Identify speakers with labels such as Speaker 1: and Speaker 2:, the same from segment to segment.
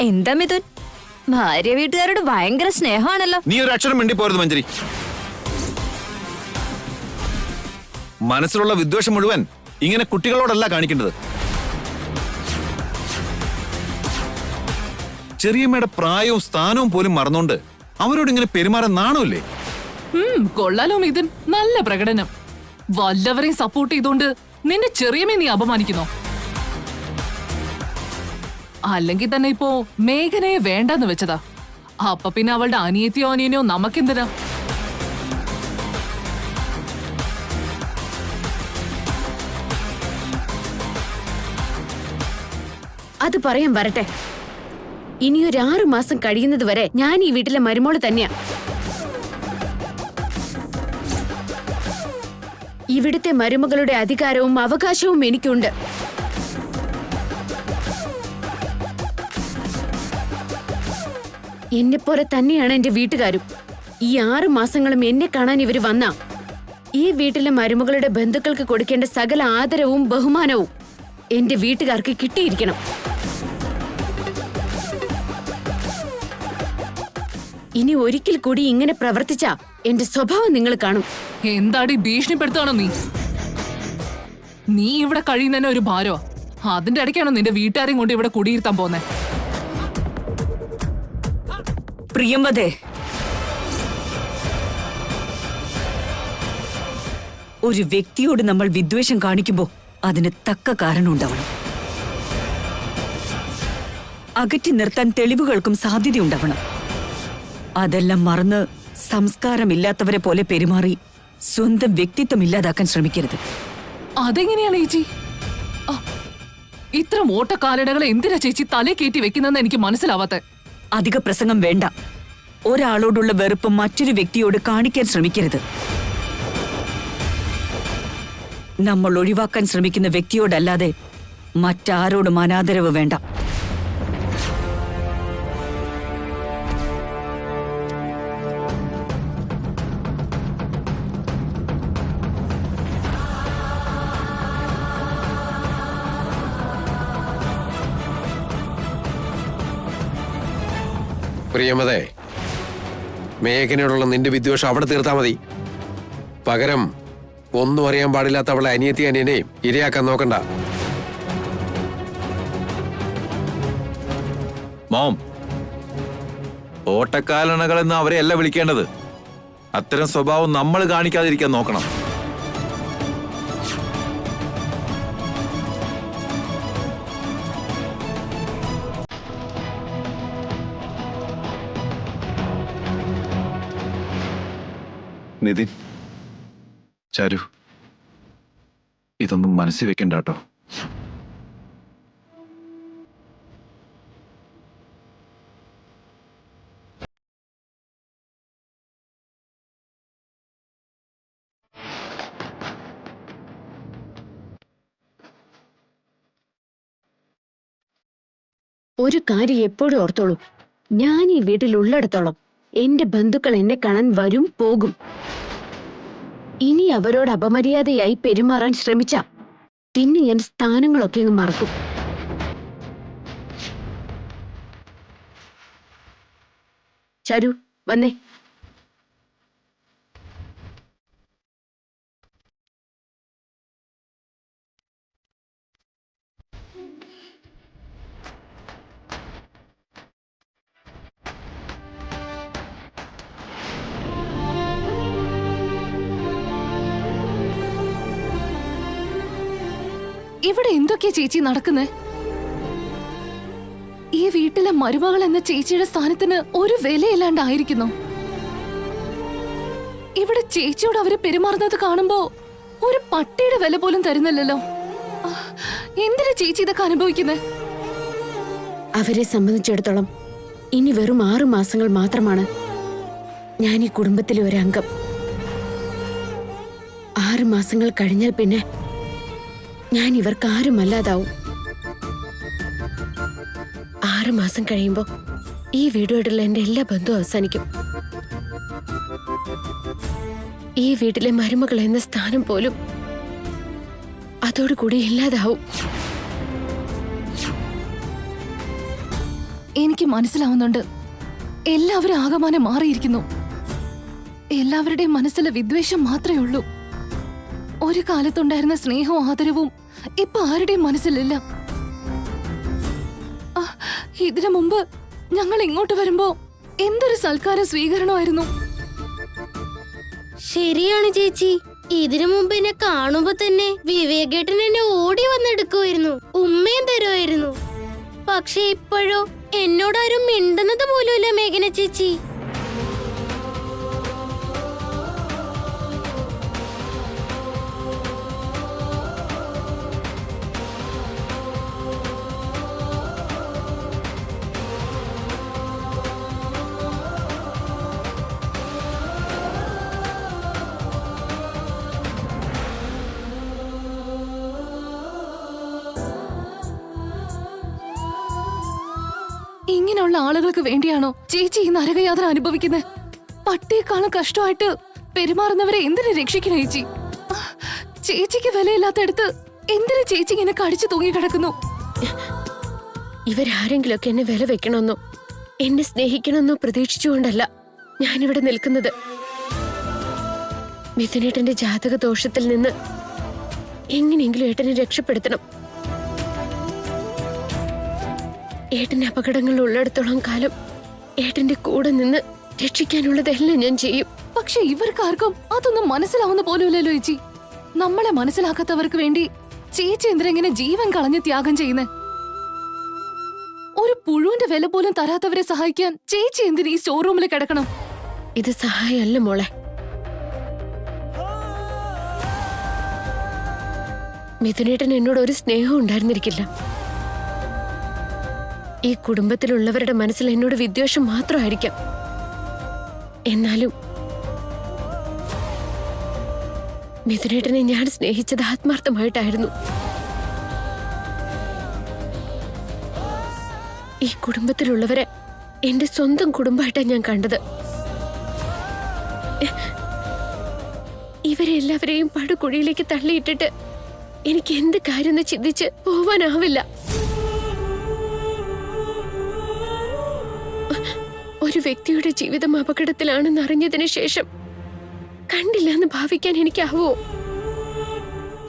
Speaker 1: എന്താ മിഥുൻ, ഭാര്യ വീട്ടുകാരോട് ഭയങ്കര സ്നേഹമാണല്ലോ.
Speaker 2: നീ ഒരു അക്ഷരം മിണ്ടി പോരുത് മഞ്ജരി. മനസ്സിലുള്ള വിദ്വേഷം മുഴുവൻ ഇങ്ങനെ കുട്ടികളോടല്ല കാണിക്കേണ്ടത്. ചെറിയമ്മയുടെ പ്രായവും സ്ഥാനവും പോലും മറന്നോണ്ട് അവരോട് ഇങ്ങനെ പെരുമാറാൻ നാണമില്ലേ?
Speaker 3: കൊള്ളാലോ മിഥുൻ, നല്ല പ്രകടനം. വല്ലവരെയും സപ്പോർട്ട് ചെയ്തോണ്ട് നിന്റെ ചെറിയമേ നീ അപമാനിക്കുന്നോ? അല്ലെങ്കിൽ തന്നെ ഇപ്പോ മേഘനയെ വേണ്ടെന്ന് വെച്ചതാ. അപ്പൊ പിന്നെ അവളുടെ അനിയത്തിയോ അനിയനോ നമുക്കെന്തിനാ?
Speaker 4: അത് പറയാൻ വരട്ടെ. ഇനിയൊരു 6 മാസം കഴിയുന്നത് വരെ ഞാൻ ഈ വീട്ടിലെ മരുമോള് തന്നെയാ. ഇവിടുത്തെ മരുമകളുടെ അധികാരവും അവകാശവും എനിക്കുണ്ട്. എന്നെപ്പോലെ തന്നെയാണ് എന്റെ വീട്ടുകാരും. ഈ 6 മാസങ്ങളും എന്നെ കാണാൻ ഇവര് വന്ന ഈ വീട്ടിലെ മരുമകളുടെ ബന്ധുക്കൾക്ക് കൊടുക്കേണ്ട സകല ആദരവും ബഹുമാനവും എന്റെ വീട്ടുകാർക്ക് കിട്ടിയിരിക്കണം. ഇനി ഒരിക്കൽ കൂടി ഇങ്ങനെ പ്രവർത്തിച്ച എന്റെ സ്വഭാവം നിങ്ങൾ കാണും.
Speaker 3: എന്താടി ഭീഷണിപ്പെടുത്താണോ നീ? നീ ഇവിടെ കഴിയുന്നതന്നെ ഒരു ഭാരോ. അതിന്റെ ഇടയ്ക്കാണോ നിന്റെ വീട്ടുകാരെയും കൊണ്ട് ഇവിടെ കുടിയിരുത്താൻ പോന്നെ?
Speaker 5: പ്രിയംവദേ, ഒരു വ്യക്തിയോട് നമ്മൾ വിദ്വേഷം കാണിക്കുമ്പോ അതിന് തക്ക കാരണം ഉണ്ടാവണം. അകറ്റി നിർത്താൻ തെളിവുകൾക്കും സാധ്യതയുണ്ടാവണം. അതെല്ലാം മറന്ന് സംസ്കാരമില്ലാത്തവരെ പോലെ പെരുമാറി സ്വന്തം വ്യക്തിത്വം ഇല്ലാതാക്കാൻ ശ്രമിക്കരുത്.
Speaker 3: അതെങ്ങനെയാണ് ചേച്ചി? ഇത്തരം ഓട്ടക്കാലടകളെ എന്തിനാ ചേച്ചി തലേ കയറ്റി വെക്കുന്നതെന്ന് എനിക്ക് മനസ്സിലാവാത്തെ.
Speaker 5: അധിക പ്രസംഗം വേണ്ട. ഒരാളോടുള്ള വെറുപ്പ് മറ്റൊരു വ്യക്തിയോട് കാണിക്കാൻ ശ്രമിക്കരുത്. നമ്മൾ ഒഴിവാക്കാൻ ശ്രമിക്കുന്ന വ്യക്തിയോടല്ലാതെ മറ്റാരോടും അനാദരവ് വേണ്ട.
Speaker 6: പ്രിയമതേ, മേഘനയോടുള്ള നിന്റെ വിദ്വേഷം അവിടെ തീർത്താ മതി. പകരം ഒന്നും അറിയാൻ പാടില്ലാത്ത അവളെ അനിയത്തി അനിയനെയും ഇരയാക്കാൻ നോക്കണ്ട.
Speaker 2: മോം, ഓട്ടക്കാലണകളെന്ന് അവരെയല്ല വിളിക്കേണ്ടത്. അത്തരം സ്വഭാവം നമ്മൾ കാണിക്കാതിരിക്കാൻ നോക്കണം. നിതിൻ, ചാരു, ഇതൊന്നും മനസ്സിൽ വെക്കണ്ട കേട്ടോ.
Speaker 4: ഒരു കാര്യം എപ്പോഴും ഓർത്തോളൂ, ഞാൻ ഈ വീട്ടിൽ ഉള്ളിടത്തോളം എന്റെ ബന്ധുക്കൾ എന്നെ കാണാൻ വരും പോകും. ഇനി അവരോട് അപമര്യാദയായി പെരുമാറാൻ ശ്രമിച്ച പിന്നെ ഞാൻ സ്ഥാനങ്ങളൊക്കെ അങ്ങ് മറക്കും. ചരു, വന്നേ.
Speaker 3: ഇവിടെ എന്തൊക്കെയാ ചേച്ചി നടക്കുന്നേ? ഈ വീട്ടിലെ മരുമകൾ എന്ന ചേച്ചിയുടെ സ്ഥാനത്തിന് ഒരു വിലയില്ലാണ്ടായിരിക്കുന്നു. ഇവിടെ ചേച്ചിയോട് അവര് പെരുമാറുന്നത് കാണുമ്പോ ഒരു പട്ടിയുടെ വില പോലും തരുന്നില്ലല്ലോ. എന്തിനാ ചേച്ചി ഇതൊക്കെ അനുഭവിക്കുന്നേ?
Speaker 4: അവരെ സംബന്ധിച്ചിടത്തോളം ഇനി വെറും 6 മാസങ്ങൾ മാത്രമാണ് ഞാൻ ഈ കുടുംബത്തിലെ ഒരംഗം. 6 മാസങ്ങൾ കഴിഞ്ഞാൽ പിന്നെ ഞാൻ ഇവർക്കാരുമല്ലാതാവും. 6 മാസം കഴിയുമ്പോ ഈ വീടുമായിട്ടുള്ള എന്റെ എല്ലാ ബന്ധവും അവസാനിക്കും. ഈ വീട്ടിലെ മരുമകൾ എന്ന സ്ഥാനം പോലും അതോടുകൂടി ഇല്ലാതാവും.
Speaker 3: എനിക്ക് മനസ്സിലാവുന്നുണ്ട്. എല്ലാവരും ആകമാനം മാറിയിരിക്കുന്നു. എല്ലാവരുടെയും മനസ്സിലെ വിദ്വേഷം മാത്രമേ ഉള്ളൂ. ഒരു കാലത്തുണ്ടായിരുന്ന സ്നേഹവും ആദരവും ഇപ്പൊ ആരുടെയും മനസ്സിലില്ല. ഇതിനു മുമ്പ് ഞങ്ങൾ ഇങ്ങോട്ട് വരുമ്പോ എന്തൊരു സൽക്കാര സ്വീകരണമായിരുന്നു.
Speaker 7: ശരിയാണ് ചേച്ചി. ഇതിനു മുമ്പ് എന്നെ കാണുമ്പോ തന്നെ വിവേകേട്ടൻ എന്നെ ഓടി വന്നെടുക്കുമായിരുന്നു, ഉമ്മയും തരുമായിരുന്നു. പക്ഷെ ഇപ്പോഴോ എന്നോടാരും മിണ്ടുന്നത് പോലുമില്ല മേഘന ചേച്ചി.
Speaker 3: ഇങ്ങനെയുള്ള ആളുകൾക്ക് വേണ്ടിയാണോ ചേച്ചി ഈ നരകയാതന അനുഭവിക്കുന്നത്? പട്ടിയെക്കാളും കഷ്ടമായിട്ട് പെരുമാറുന്നവരെ എന്തിനു രക്ഷിക്കണം ചേച്ചി? ചേച്ചിക്ക് വിലയില്ലാത്തടുത്ത് എന്തിനു ചേച്ചി ഇങ്ങനെ കടിച്ചു തൂങ്ങി കിടക്കുന്നു?
Speaker 4: ഇവരാരെങ്കിലൊക്കെ എന്നെ വില വെക്കണമെന്നോ എന്നെ സ്നേഹിക്കണമെന്നോ പ്രതീക്ഷിച്ചുകൊണ്ടല്ല ഞാനിവിടെ നിൽക്കുന്നത്. മിഥുനേട്ടന്റെ ജാതക ദോഷത്തിൽ നിന്ന് എങ്ങനെയെങ്കിലും ഏട്ടനെ രക്ഷപ്പെടുത്തണം. ഏട്ടന്റെ അപകടങ്ങൾ ഉള്ളിടത്തോളം കാലം ഏട്ടന്റെ കൂടെ നിന്ന് രക്ഷിക്കാനുള്ളതെല്ലാം ഞാൻ ചെയ്യും.
Speaker 3: പക്ഷെ ഇവർക്കാർക്കും അതൊന്നും മനസ്സിലാവുന്ന പോലുമില്ലല്ലോ ചേച്ചി. നമ്മളെ മനസ്സിലാക്കാത്തവർക്ക് വേണ്ടി ചേച്ചി എന്തിനെങ്ങനെ ജീവൻ കളഞ്ഞ് ത്യാഗം ചെയ്യുന്നേ? ഒരു പുഴുവിന്റെ വില പോലും തരാത്തവരെ സഹായിക്കാൻ ചേച്ചി എന്തിന് ഈ സ്റ്റോർ റൂമിൽ കിടക്കണം?
Speaker 4: ഇത് സഹായമല്ല മോളെ. മിഥുനേട്ടൻ എന്നോട് ഒരു സ്നേഹം ഉണ്ടായിരുന്നിരിക്കില്ല. ഈ കുടുംബത്തിലുള്ളവരുടെ മനസ്സിൽ എന്നോട് വിദ്വേഷം മാത്രമായിരിക്കാം. എന്നാലും മിഥുനേട്ടനെ ഞാൻ സ്നേഹിച്ചത് ആത്മാർത്ഥമായിട്ടായിരുന്നു. ഈ കുടുംബത്തിലുള്ളവരെ എന്റെ സ്വന്തം കുടുംബമായിട്ടാണ് ഞാൻ കണ്ടത്. ഇവരെ എല്ലാവരെയും പടുകുഴിയിലേക്ക് തള്ളിയിട്ടിട്ട് എനിക്ക് എന്ത് കാര്യം ചിന്തിച്ച് പോവാനാവില്ല. ഒരു വ്യക്തിയുടെ ജീവിതം അപകടത്തിലാണെന്ന് അറിഞ്ഞതിന് ശേഷം കണ്ടില്ല എന്ന് ഭാവിക്കാൻ എനിക്കാവോ?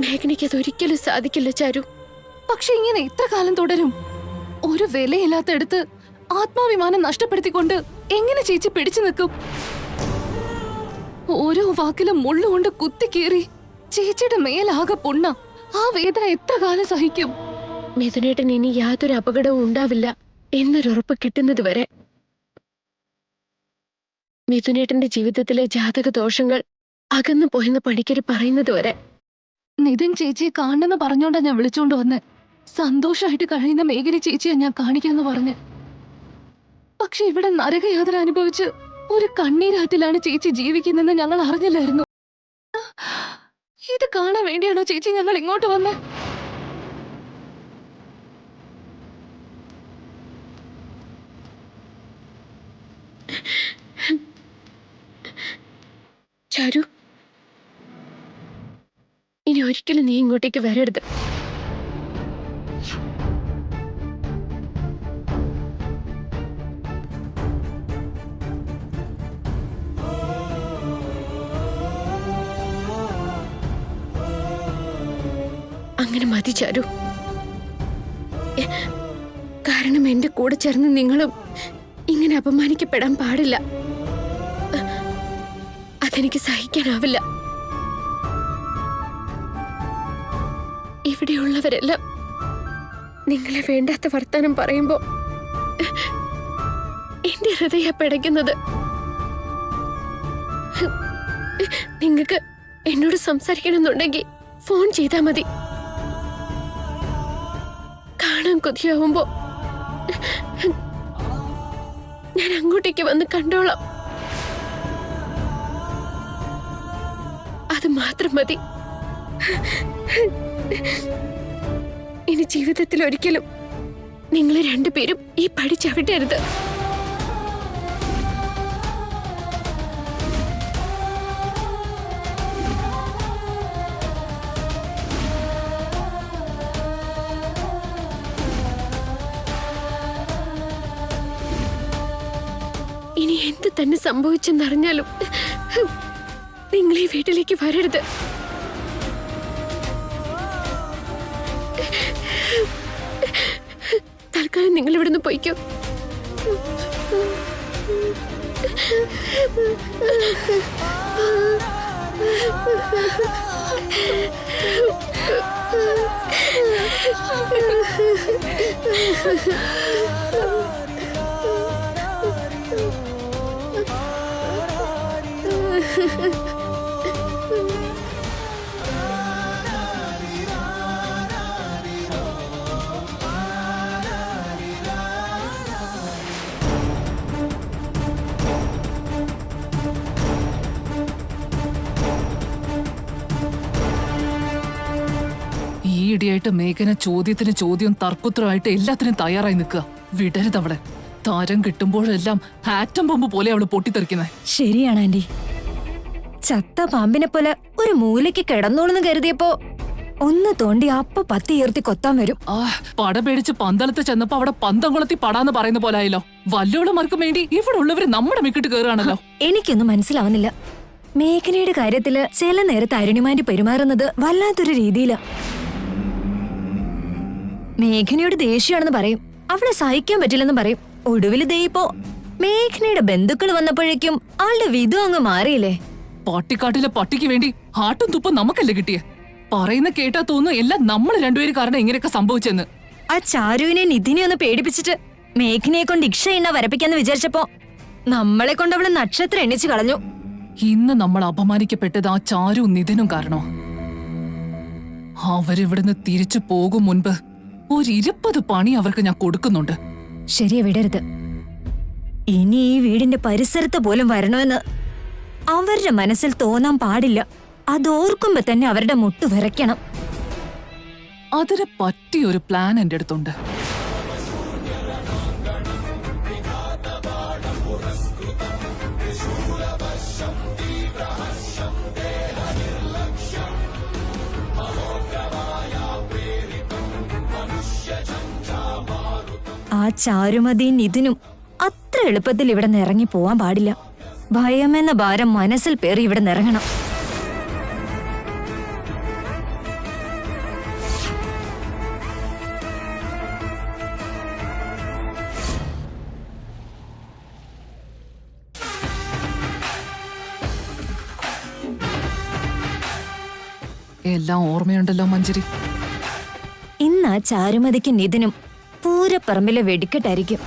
Speaker 4: മേഘനയ്ക്ക് അതൊരിക്കലും സാധിക്കില്ല ചാരു.
Speaker 3: പക്ഷെ ഇങ്ങനെ ഇത്ര കാലം തുടരും? ഒരു വിലയില്ലാത്തടുത്ത് ആത്മാഭിമാനം നഷ്ടപ്പെടുത്തിക്കൊണ്ട് എങ്ങനെ ചേച്ചി പിടിച്ചു നിൽക്കും? ഓരോ വാക്കിലും മുള്ളുകൊണ്ട് കുത്തിക്കേറി ചേച്ചിയുടെ മേലാകെ പൊണ്ണ. ആ വേദന എത്ര കാലം സഹിക്കും?
Speaker 4: മിഥുനേട്ടൻ ഇനി യാതൊരു അപകടവും ഉണ്ടാവില്ല എന്നൊരുറപ്പ് കിട്ടുന്നത് വരെ, മിഥുനേട്ടന്റെ ജീവിതത്തിലെ ജാതക ദോഷങ്ങൾ അകന്നു പോയെന്ന് പണിക്കര് പറയുന്നത് വരെ.
Speaker 3: നിതിൻ ചേച്ചിയെ കാണണമെന്ന് പറഞ്ഞോണ്ടാ ഞാൻ വിളിച്ചോണ്ട് വന്ന്. സന്തോഷമായിട്ട് കഴിയുന്ന മേഘന ചേച്ചിയാ ഞാൻ കാണിക്കാന്ന് പറഞ്ഞ്. പക്ഷെ ഇവിടെ നരകയാതന അനുഭവിച്ച് ഒരു കണ്ണീരാറ്റിലാണ് ചേച്ചി ജീവിക്കുന്നെന്ന് ഞങ്ങൾ അറിഞ്ഞില്ലായിരുന്നു. ഇത് കാണാൻ വേണ്ടിയാണോ ചേച്ചി ഞങ്ങൾ ഇങ്ങോട്ട് വന്ന്?
Speaker 4: ചാരു, ഇനി ഒരിക്കലും നീ ഇങ്ങോട്ടേക്ക് വരരുത്. അങ്ങനെ മതി ചാരു. കാരണം എന്റെ കൂടെ ചേർന്ന് നിങ്ങളും ഇങ്ങനെ അപമാനിക്കപ്പെടാൻ പാടില്ല. അതെനിക്ക് സഹിക്കാനാവില്ല. ഇവിടെയുള്ളവരെല്ലാം നിങ്ങളെ വേണ്ടാത്ത വർത്താനം പറയുമ്പോ എന്റെ ഹൃദയ പിടയ്ക്കുന്നത്. നിങ്ങൾക്ക് എന്നോട് സംസാരിക്കണമെന്നുണ്ടെങ്കിൽ ഫോൺ ചെയ്താൽ മതി. കാണാൻ കൊതിയാവുമ്പോ ഞാൻ അങ്ങോട്ടേക്ക് വന്ന് കണ്ടോളാം. അത് മാത്രം മതി. ഇനി ജീവിതത്തിൽ ഒരിക്കലും നിങ്ങൾ രണ്ടുപേരും ഈ പടി ചവിട്ടരുത്.
Speaker 3: ഇനി എന്ത് തന്നെ സംഭവിച്ചെന്നറിഞ്ഞാലും നിങ്ങൾ ഈ വീട്ടിലേക്ക് വരരുത്. തൽക്കാലം നിങ്ങൾ ഇവിടുന്ന് പോയിക്കോ.
Speaker 8: ഈയിടെയായിട്ട് മേഘന ചോദ്യത്തിന് ചോദ്യം തർക്കുത്തരമായിട്ട് എല്ലാത്തിനും തയ്യാറായി നിൽക്കുക. വിടരുതവളെ. താരം കിട്ടുമ്പോഴെല്ലാം ആറ്റം ബോംബ് പോലെ അവള് പൊട്ടിത്തെറിക്കുന്നത്.
Speaker 1: ശരിയാണ് ആന്റി. ചത്ത പാമ്പിനെ പോലെ ഒരു മൂലയ്ക്ക് കിടന്നോളെന്ന് കരുതിയപ്പോ ഒന്ന് തോണ്ടി അപ്പ പത്തി ഉയർത്തി കൊത്താൻ വരും.
Speaker 8: പട പേടിച്ച് പന്തളത്ത് ചെന്നപ്പോ അവിടെ പന്തം കൊളത്തി പടാന്ന് പറയുന്ന പോലെ ആയല്ലോ. വല്ലോളമാർക്കും വേണ്ടി ഇവിടെ ഉള്ളവര് നമ്മുടെ മിക്കിട്ട് കയറുകയാണല്ലോ.
Speaker 1: എനിക്കൊന്നും മനസ്സിലാവുന്നില്ല. മേഘനയുടെ കാര്യത്തില് ചില നേരത്ത് അരുണിമാന്റെ പെരുമാറുന്നത് വല്ലാത്തൊരു രീതിയിലാ. മേഘനയോട് ദേഷ്യമാണെന്ന് പറയും, അവളെ സഹിക്കാൻ പറ്റില്ലെന്ന് പറയും. ഒടുവില് ദേ ഇപ്പോ മേഘനയുടെ ബന്ധുക്കൾ വന്നപ്പോഴേക്കും ആളുടെ വിധം അങ്ങ് മാറിയില്ലേ.
Speaker 8: പാട്ടിക്കാട്ടിലെ പട്ടിക്ക് വേണ്ടി ആട്ടും തുപ്പും നമുക്കല്ലേ കിട്ടിയേ. പറയുന്ന കേട്ടാ തോന്നുന്നു എല്ലാം നമ്മൾ രണ്ടുപേര് കാരണം ഇങ്ങനെയൊക്കെ സംഭവിച്ചെന്ന്.
Speaker 1: ആ ചാരുവിനെ നിധിനെ ഒന്ന് പേടിപ്പിച്ചിട്ട് മേഘനയെ കൊണ്ട് ഇക്ഷ എണ്ണ വരപ്പിക്കാന്ന് വിചാരിച്ചപ്പോ നമ്മളെ കൊണ്ട് അവള് നക്ഷത്രം എണ്ണിച്ചു കളഞ്ഞു.
Speaker 8: ഇന്ന് നമ്മൾ അപമാനിക്കപ്പെട്ടത് ആ ചാരുവും നിധിനും കാരണോ. അവരിവിടുന്ന് തിരിച്ചു പോകും മുൻപ് ഒരു 20 പണി അവർക്ക് ഞാൻ കൊടുക്കുന്നുണ്ട്.
Speaker 1: ശരിയാ, വിടരുത്. ഇനി ഈ വീടിന്റെ പരിസരത്ത് പോലും വരണമെന്ന് അവരുടെ മനസ്സിൽ തോന്നാൻ പാടില്ല. അതോർക്കുമ്പോ തന്നെ അവരുടെ മുട്ട് വിറയ്ക്കണം.
Speaker 8: അതിന് പറ്റിയൊരു പ്ലാൻ എന്റെ അടുത്തുണ്ട്.
Speaker 1: ആ ചാരുമതിയും ഇതിനും അത്ര എളുപ്പത്തിൽ ഇവിടെ നിന്ന് ഇറങ്ങി പോവാൻ പാടില്ല. ഭയമെന്ന ഭാരം മനസ്സിൽ പേറി ഇവിടെ നിറങ്ങണം.
Speaker 8: എല്ലാം ഓർമ്മയുണ്ടല്ലോ മഞ്ജരി.
Speaker 1: ഇന്ന് ആ ചാരുമതിക്കും ഇതിനും പൂരപ്പറമ്പിലെ വെടിക്കെട്ടായിരിക്കും.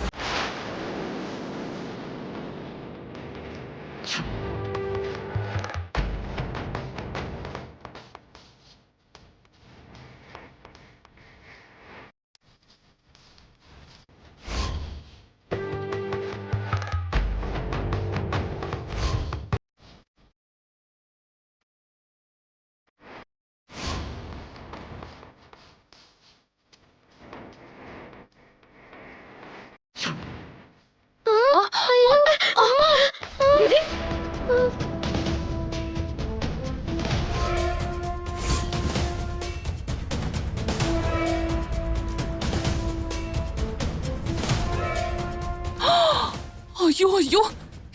Speaker 8: അയ്യോ അയ്യോ,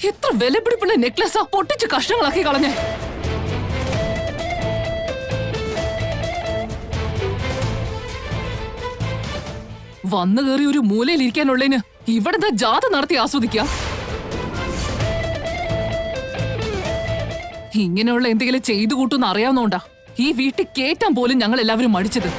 Speaker 8: എത്ര വിലപിടിപ്പുള്ള നെക്ലസാ പൊട്ടിച്ച് കഷ്ണങ്ങളാക്കി കളഞ്ഞേ. വന്നു കയറി ഒരു മൂലയിൽ ഇരിക്കാനുള്ളതിന് ഇവിടുത്തെ ജാഥ നടത്തി ആസ്വദിക്കുക. ഇങ്ങനെയുള്ള എന്തെങ്കിലും ചെയ്തു കൂട്ടുന്ന അറിയാവുന്നോണ്ടാ ഈ വീട്ടിൽ കേറ്റാൻ പോലും ഞങ്ങൾ എല്ലാവരും മടിച്ചത്.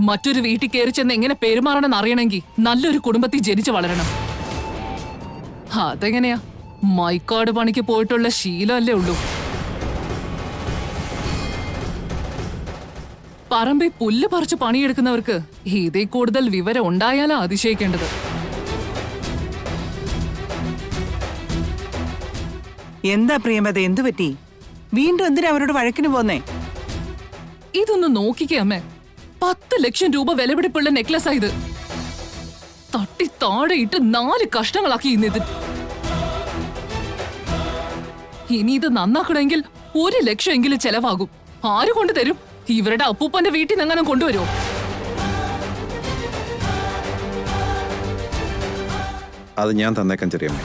Speaker 8: മറ്റൊരു വീട്ടിൽ കയറി ചെന്ന് എങ്ങനെ പെരുമാറണമെന്ന് അറിയണമെങ്കിൽ നല്ലൊരു കുടുംബത്തിൽ ജനിച്ചു വളരണം. അതെങ്ങനെയാ? മൈക്കാട് പണിക്ക് പോയിട്ടുള്ള ശീലമല്ലേ ഉള്ളൂ. പറമ്പിൽ പുല്ല് പറിച്ച് പണിയെടുക്കുന്നവർക്ക് ഇതേ കൂടുതൽ വിവരം ഉണ്ടായാലാ അതിശയിക്കേണ്ടത്.
Speaker 9: എന്താ പ്രിയമത, എന്തു പറ്റി? വീണ്ടും എന്തിനാ അവരോട് വഴക്കിന് പോന്നേ?
Speaker 8: ഇതൊന്ന് നോക്കിക്കേ അമ്മേ. 10 ലക്ഷം രൂപ വിലപിടിപ്പുള്ള നെക്ലസ് ആയത് തട്ടി താഴെയിട്ട് 4 കഷ്ണങ്ങളാക്കി ഇന്നിത്. ഇനി ഇത് നന്നാക്കണമെങ്കിൽ 1 ലക്ഷം എങ്കിലും ചെലവാകും. ആര് കൊണ്ട് തരും? ഇവരുടെ അപ്പൂപ്പന്റെ വീട്ടിൽ നിന്ന് എങ്ങനെ കൊണ്ടുവരുമോ?
Speaker 10: അത് ഞാൻ തന്നേക്കാം ചെറിയമ്മ.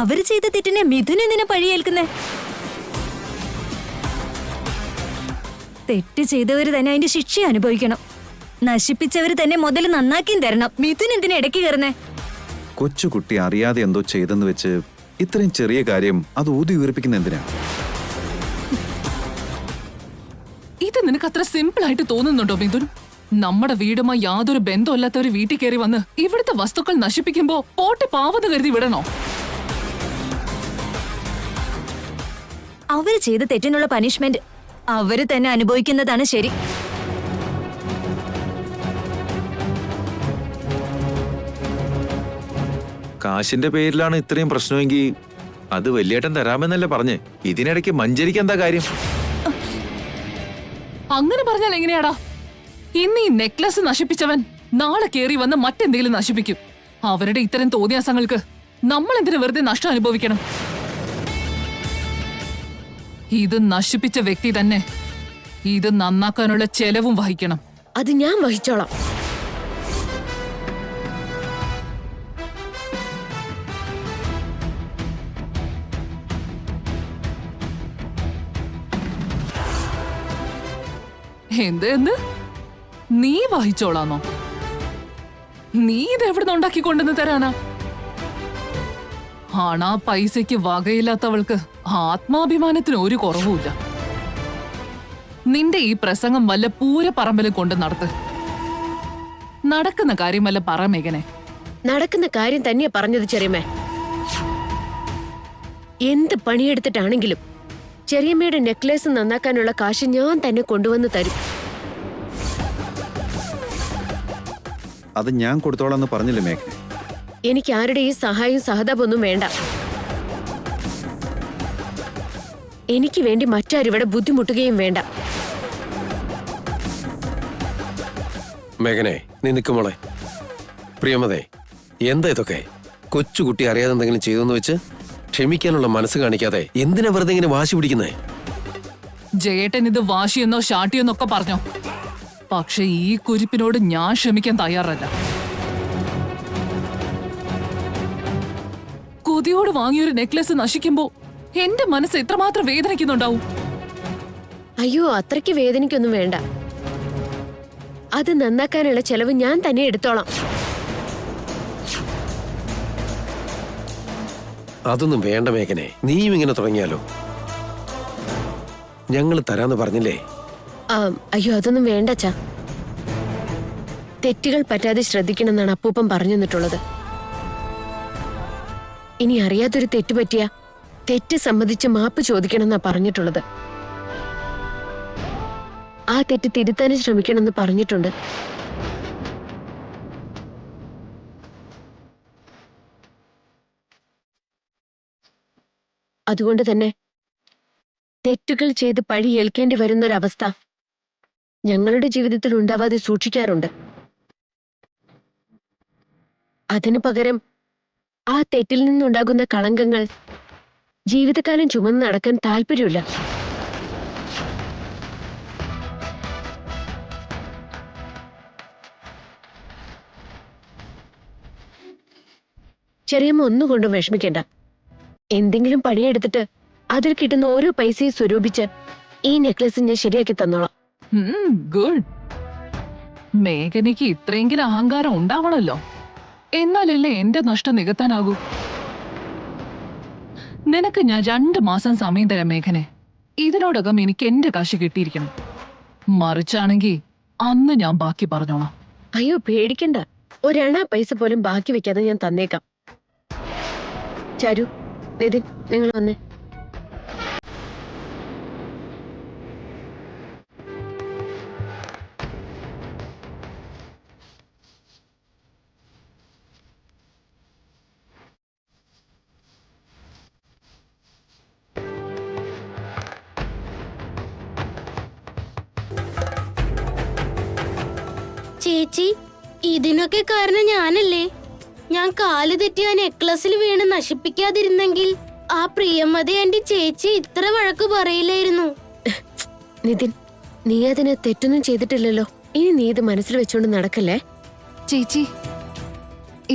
Speaker 1: അവര് ചെയ്ത തെറ്റിനെ മിഥുൻ എന്തിനാ പഴിയേൽക്കുന്നേ? തെറ്റ് ചെയ്തവര് തന്നെ അതിന്റെ ശിക്ഷ അനുഭവിക്കണം. നശിപ്പിച്ചവര് തന്നെ മുതൽ നന്നാക്കിയും തരണം. മിഥുൻ എന്തിനാ ഇടയ്ക്ക് കയറുന്നേ?
Speaker 10: കൊച്ചുകുട്ടി അറിയാതെ എന്തോ ചെയ്തെന്ന് വെച്ച് ഇത്രയും ചെറിയ കാര്യം അത് ഊതി ഉയർപ്പിക്കുന്ന എന്തിനാ?
Speaker 8: ഇത് നിനക്ക് അത്ര സിമ്പിൾ ആയിട്ട് തോന്നുന്നുണ്ടോ മിഥുൻ? നമ്മുടെ വീടുമായി യാതൊരു ബന്ധമില്ലാത്തവര് വീട്ടിൽ കയറി വന്ന് ഇവിടുത്തെ വസ്തുക്കൾ നശിപ്പിക്കുമ്പോ പോട്ടെ പാവന്ന് കരുതി വിടണോ?
Speaker 1: അവര് ചെയ്ത തെറ്റിനുള്ള പനിഷ്മെന്റ് അവര് തന്നെ അനുഭവിക്കുന്നതാണ് ശരി.
Speaker 2: കാശിന്റെ പേരിലാണ് ഇത്രയും പ്രശ്നമെങ്കിൽ അത് വലിയേട്ടൻ തരാമെന്നല്ലേ പറഞ്ഞ്. ഇതിനിടയ്ക്ക് മഞ്ചരിക്ക് എന്താ കാര്യം?
Speaker 8: അങ്ങനെ പറഞ്ഞാൽ എങ്ങനെയാടാ? ഇന്ന് ഈ നെക്ലസ് നശിപ്പിച്ചവൻ നാളെ കേറി വന്ന് മറ്റെന്തെങ്കിലും നശിപ്പിക്കും. അവരുടെ ഇത്തരം തോന്നിയാസങ്ങൾക്ക് നമ്മൾ എന്തിനു വെറുതെ നഷ്ടം അനുഭവിക്കണം? ഇത് നശിപ്പിച്ച വ്യക്തി തന്നെ ഇത് നന്നാക്കാനുള്ള ചെലവും വഹിക്കണം.
Speaker 4: അത് ഞാൻ വഹിച്ചോളാം.
Speaker 8: എന്ത് നീ വഹിച്ചോളാന്നോ? നീ ഇത് എവിടുന്ന് ഉണ്ടാക്കിക്കൊണ്ടെന്ന് തരാനാ? ആണാ പൈസയ്ക്ക് വകയില്ലാത്തവൾക്ക് ആത്മാഭിമാനത്തിന് ഒരു കുറവുമില്ല. നിന്റെ ഈ പ്രസംഗം വല്ല പൂരപ്പറമ്പിലും കൊണ്ട് നടത്ത്. നടക്കുന്ന കാര്യം വല്ല പറ മേഘനെ.
Speaker 4: നടക്കുന്ന കാര്യം തന്നെയാ പറഞ്ഞത് ചെറിയമ്മേ. എന്ത് പണിയെടുത്തിട്ടാണെങ്കിലും ചെറിയമ്മയുടെ നെക്ലേസ് നന്നാക്കാനുള്ള കാശ് ഞാൻ തന്നെ കൊണ്ടുവന്ന് തരും.
Speaker 10: അത് ഞാൻ കൊടുത്തോളാന്ന് പറഞ്ഞില്ലേ മേഘ?
Speaker 4: എനിക്ക് ആരുടെ ഈ സഹായവും സഹതാപമൊന്നും വേണ്ട. എനിക്ക് വേണ്ടി മറ്റാരിവിടെ ബുദ്ധിമുട്ടുകയും വേണ്ട.
Speaker 6: മേഘനെ, നീ നിൽക്കുമോളെ. പ്രിയമതേ, എന്താ ഇതൊക്കെ? കൊച്ചുകുട്ടി അറിയാതെ എന്തെങ്കിലും ചെയ്തെന്ന് വെച്ച് ക്ഷമിക്കാനുള്ള മനസ്സ് കാണിക്കാതെ എന്തിനാ വെറുതെ ഇങ്ങനെ വാശി പിടിക്കുന്നേ?
Speaker 8: ജയേട്ടൻ ഇത് വാശിയെന്നോ ഷാട്ടിയെന്നോ ഒക്കെ പറഞ്ഞോ, പക്ഷെ ഈ കുരിപ്പിനോട് ഞാൻ ക്ഷമിക്കാൻ തയ്യാറല്ല. കൊതിയോട് വാങ്ങിയൊരു നെക്ലസ് നശിക്കുമ്പോ എന്റെ മനസ്സ് എത്രമാത്രം വേദനിക്കുന്നുണ്ടാവും.
Speaker 4: അയ്യോ, അത്രയ്ക്ക് വേദനിക്കൊന്നും വേണ്ട. അത് നന്നാക്കാനുള്ള ചെലവ് ഞാൻ തന്നെ എടുത്തോളാം.
Speaker 6: അതൊന്നും വേണ്ട മേഘനെ, നീയും ഇങ്ങനെ തുടങ്ങിയാലോ? ഞങ്ങൾ തരാന്ന് പറഞ്ഞില്ലേ?
Speaker 4: അയ്യോ, അതൊന്നും വേണ്ട അച്ഛാ. തെറ്റുകൾ പറ്റാതെ ശ്രദ്ധിക്കണമെന്നാണ് അപ്പൂപ്പൻ പറഞ്ഞു തന്നിട്ടുള്ളത്. ഇനി അറിയാത്തൊരു തെറ്റ് പറ്റിയ തെറ്റ് സമ്മതിച്ച് മാപ്പ് ചോദിക്കണമെന്നാ പറഞ്ഞിട്ടുള്ളത്. ആ തെറ്റ് തിരുത്താനും ശ്രമിക്കണമെന്ന് പറഞ്ഞിട്ടുണ്ട്. അതുകൊണ്ട് തന്നെ തെറ്റുകൾ ചെയ്ത് പഴി ഏൽക്കേണ്ടി വരുന്നൊരവസ്ഥ ഞങ്ങളുടെ ജീവിതത്തിൽ ഉണ്ടാവാതെ സൂക്ഷിക്കാറുണ്ട്. അതിനു പകരം ആ തെറ്റിൽ നിന്നുണ്ടാകുന്ന കളങ്കങ്ങൾ ജീവിതകാലം ചുമന്ന് നടക്കാൻ താല്പര്യമില്ല. ചെറിയമ്മ ഒന്നുകൊണ്ടും വിഷമിക്കേണ്ട. എന്തെങ്കിലും പണിയെടുത്തിട്ട് അതിൽ കിട്ടുന്ന ഓരോ പൈസയും സ്വരൂപിച്ച് ഈ നെക്ലസ് ഞാൻ ശരിയാക്കി തന്നോളാം.
Speaker 8: ഗുഡ്. മേഘനയ്ക്ക് ഇത്രയെങ്കിലും അഹങ്കാരം ഉണ്ടാവണല്ലോ, എന്നാലല്ലേ എന്റെ നഷ്ടം നികത്താനാകൂ. നിനക്ക് ഞാൻ 2 മാസം സമയം തരാം മേഘനെ. ഇതിനോടകം എനിക്ക് എന്റെ കാശ് കിട്ടിയിരിക്കണം. മറിച്ചാണെങ്കിൽ അന്ന് ഞാൻ ബാക്കി പറഞ്ഞോളാം.
Speaker 4: അയ്യോ, പേടിക്കണ്ട. ഒരണ പൈസ പോലും ബാക്കി വെക്കാതെ ഞാൻ തന്നേക്കാം. ചാരു, നിതിൻ, നിങ്ങൾ വന്നേ.
Speaker 7: ചേച്ചി, ഇതിനൊക്കെ കാരണം ഞാനല്ലേ? ഞാൻ കാല് തെറ്റി ആ നെക്ലസിൽ വീണ് നശിപ്പിക്കാതിരുന്നെങ്കിൽ ആ പ്രിയമതി ആന്റി ചേച്ചി ഇത്ര വഴക്ക് പറയില്ലായിരുന്നു.
Speaker 4: നിതിൻ, നീ അതിന് തെറ്റൊന്നും ചെയ്തിട്ടില്ലല്ലോ. ഇനി നീ ഇത് മനസ്സിൽ വെച്ചോണ്ട് നടക്കല്ലേ.
Speaker 3: ചേച്ചി,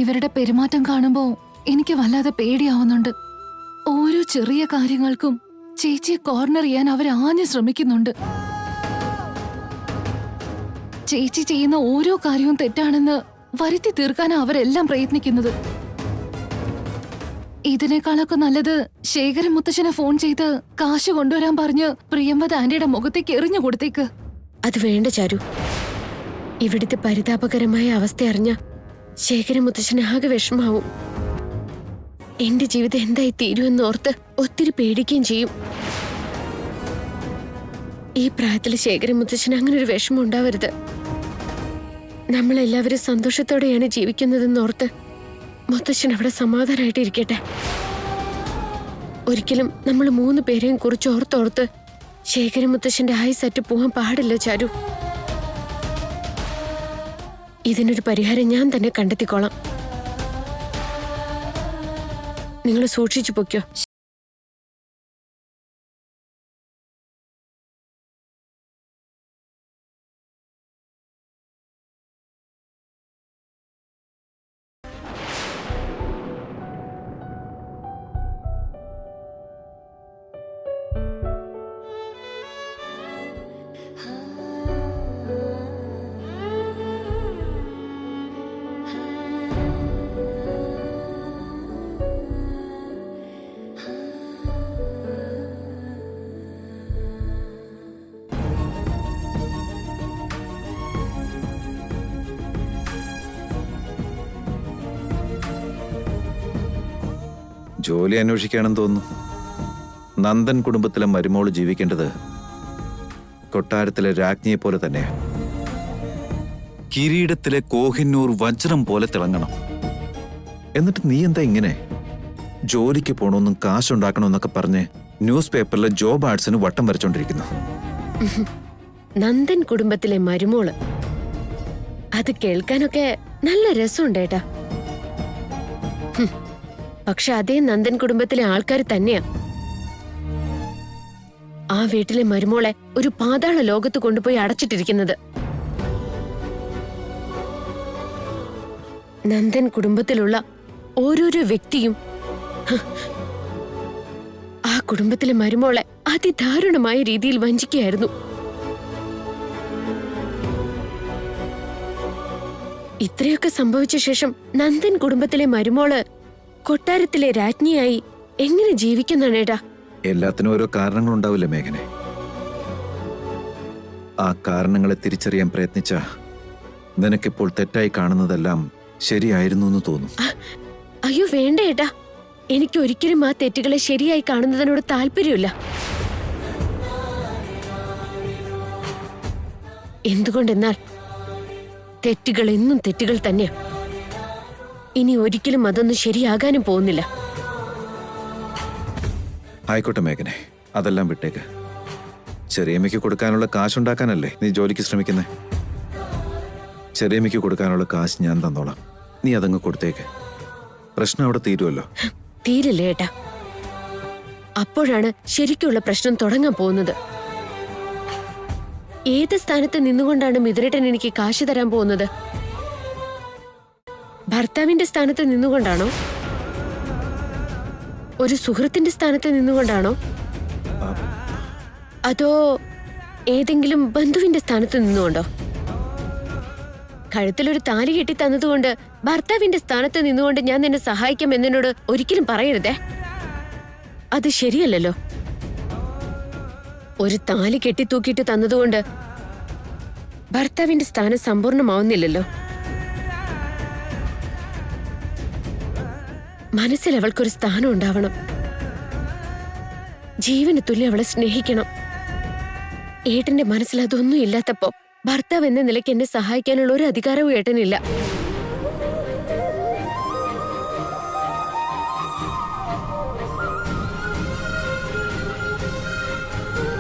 Speaker 3: ഇവരുടെ പെരുമാറ്റം കാണുമ്പോ എനിക്ക് വല്ലാതെ പേടിയാവുന്നുണ്ട്. ഓരോ ചെറിയ കാര്യങ്ങൾക്കും ചേച്ചിയെ കോർണർ ചെയ്യാൻ അവർ ആഞ്ഞു ശ്രമിക്കുന്നുണ്ട്. ചേച്ചി ചെയ്യുന്ന ഓരോ കാര്യവും തെറ്റാണെന്ന് വരുത്തി തീർക്കാനാ അവരെല്ലാം പ്രയത്നിക്കുന്നത്. ഇതിനേക്കാളൊക്കെ നല്ലത് ശേഖരൻ മുത്തശ്ശനെ ഫോൺ ചെയ്ത് കാശ് കൊണ്ടുവരാൻ പറഞ്ഞ് പ്രിയംവദ ആന്റിയുടെ മുഖത്തേക്ക് എറിഞ്ഞു കൊടുത്തേക്ക്.
Speaker 4: അത് വേണ്ട ചാരു. ഇവിടുത്തെ പരിതാപകരമായ അവസ്ഥ അറിഞ്ഞ ശേഖരൻ മുത്തശ്ശന് ആകെ വിഷമാവും. എന്റെ ജീവിതം എന്തായി തീരുമെന്ന് ഓർത്ത് ഒത്തിരി പേടിക്കുകയും ചെയ്യും. ഈ പ്രായത്തിൽ ശേഖരൻ മുത്തശ്ശന് അങ്ങനെ ഒരു വിഷമം ഉണ്ടാവരുത്. നമ്മളെല്ലാവരും സന്തോഷത്തോടെയാണ് ജീവിക്കുന്നതെന്ന് ഓർത്ത് മുത്തശ്ശൻ അവിടെ സമാധാനമായിട്ട് ഇരിക്കട്ടെ. ഒരിക്കലും നമ്മൾ 3 പേരെയും കുറിച്ച് ഓർത്തോർത്ത് ശേഖരൻ മുത്തശ്ശന്റെ ആയുസ്സറ്റ് പോകാൻ പാടില്ല ചാരു. ഇതിനൊരു പരിഹാരം ഞാൻ തന്നെ കണ്ടെത്തിക്കോളാം. നിങ്ങൾ സൂക്ഷിച്ചു പൊയ്ക്കോ.
Speaker 10: ജോലി അന്വേഷിക്കുകയാണെന്ന് തോന്നുന്നു. നന്ദൻ കുടുംബത്തിലെ മരുമോള് ജീവിക്കേണ്ടത് കൊട്ടാരത്തിലെ രാജ്ഞിയെ പോലെ തന്നെയാ. കിരീടത്തിലെ കോഹിന്നൂർ വജ്രം പോലെ തിളങ്ങണം. എന്നിട്ട് നീ എന്താ ഇങ്ങനെ ജോലിക്ക് പോകണമെന്നും കാശുണ്ടാക്കണമെന്നൊക്കെ പറഞ്ഞ് ന്യൂസ് പേപ്പറിലെ ജോബ് ആർട്സിന് വട്ടം വരച്ചോണ്ടിരിക്കുന്നു?
Speaker 4: നന്ദൻ കുടുംബത്തിലെ മരുമോള്, അത് കേൾക്കാനൊക്കെ നല്ല രസമുണ്ടേട്ടാ. പക്ഷെ അതേ നന്ദൻ കുടുംബത്തിലെ ആൾക്കാർ തന്നെയാ ആ വീട്ടിലെ മരുമോളെ ഒരു പാതാള ലോകത്ത് കൊണ്ടുപോയി അടച്ചിട്ടിരിക്കുന്നത്. നന്ദൻ കുടുംബത്തിലുള്ള ഓരോരോ വ്യക്തിയും ആ കുടുംബത്തിലെ മരുമോളെ അതിദാരുണമായ രീതിയിൽ വഞ്ചിക്കുകയായിരുന്നു. ഇത്രയൊക്കെ സംഭവിച്ച ശേഷം നന്ദൻ കുടുംബത്തിലെ മരുമോള് കൊട്ടാരത്തിലെ രാജ്ഞിയായി എങ്ങനെ ജീവിക്കുന്നേടാ?
Speaker 10: എല്ലാത്തിനും ഓരോ കാരണങ്ങളുണ്ടാവില്ലേ മേഘനെ? ആ കാരണങ്ങളെ തിരിച്ചറിയാൻ പ്രയത്നിച്ച നിനക്കിപ്പോൾ തെറ്റായി കാണുന്നതെല്ലാം ശരിയായിരുന്നു എന്ന് തോന്നും.
Speaker 4: അയ്യോ വേണ്ട ഏട്ടാ, എനിക്ക് ഒരിക്കലും ആ തെറ്റുകളെ ശരിയായി കാണുന്നതിനോട് താല്പര്യമില്ല. എന്തുകൊണ്ടെന്നാൽ തെറ്റുകൾ എന്നും തെറ്റുകൾ തന്നെയാ. ഇനി ഒരിക്കലും അതൊന്നും ശരിയാകാനും പോകുന്നില്ല.
Speaker 10: ആയിക്കോട്ടെ മേഘനെ, അതെല്ലാം വിട്ടേക്ക്. ചെറിയമ്മയ്ക്ക് കൊടുക്കാനുള്ള കാശുണ്ടാക്കാനല്ലേ നീ ജോലിക്ക് ശ്രമിക്കുന്നേ? ചെറിയമ്മയ്ക്ക് കൊടുക്കാനുള്ള കാശ് ഞാൻ തന്നോളാം. നീ അതങ്ങ് കൊടുത്തേക്ക്. പ്രശ്നം അവിടെ തീരുമല്ലോ.
Speaker 4: തീരില്ല ഏട്ടാ. അപ്പോഴാണ് ശരിക്കുള്ള പ്രശ്നം തുടങ്ങാൻ പോകുന്നത്. ഏത് സ്ഥാനത്ത് നിന്നുകൊണ്ടാണ് മിഥുനേട്ടൻ എനിക്ക് കാശ് തരാൻ പോകുന്നത്? ഭർത്താവിന്റെ സ്ഥാനത്ത് നിന്നുകൊണ്ടാണോ? ഒരു സുഹൃത്തിന്റെ സ്ഥാനത്ത് നിന്നുകൊണ്ടാണോ? അതോ ഏതെങ്കിലും ബന്ധുവിന്റെ സ്ഥാനത്ത് നിന്നുകൊണ്ടോ? കഴുത്തിലൊരു താലി കെട്ടി തന്നതുകൊണ്ട് ഭർത്താവിന്റെ സ്ഥാനത്ത് നിന്നുകൊണ്ട് ഞാൻ നിന്നെ സഹായിക്കാം എന്നോട് ഒരിക്കലും പറയരുതേ. അത് ശരിയല്ലല്ലോ. ഒരു താലി കെട്ടിത്തൂക്കിയിട്ട് തന്നതുകൊണ്ട് ഭർത്താവിന്റെ സ്ഥാനം സമ്പൂർണ്ണമാവുന്നില്ലല്ലോ. മനസ്സിൽ അവൾക്കൊരു സ്ഥാനം ഉണ്ടാവണം. ജീവന് തുല്യം അവളെ സ്നേഹിക്കണം. ഏട്ടന്റെ മനസ്സിൽ അതൊന്നും ഇല്ലാത്തപ്പോ ഭർത്താവ് എന്ന നിലയ്ക്ക് എന്നെ സഹായിക്കാനുള്ള ഒരു അധികാരവും ഏട്ടനില്ല.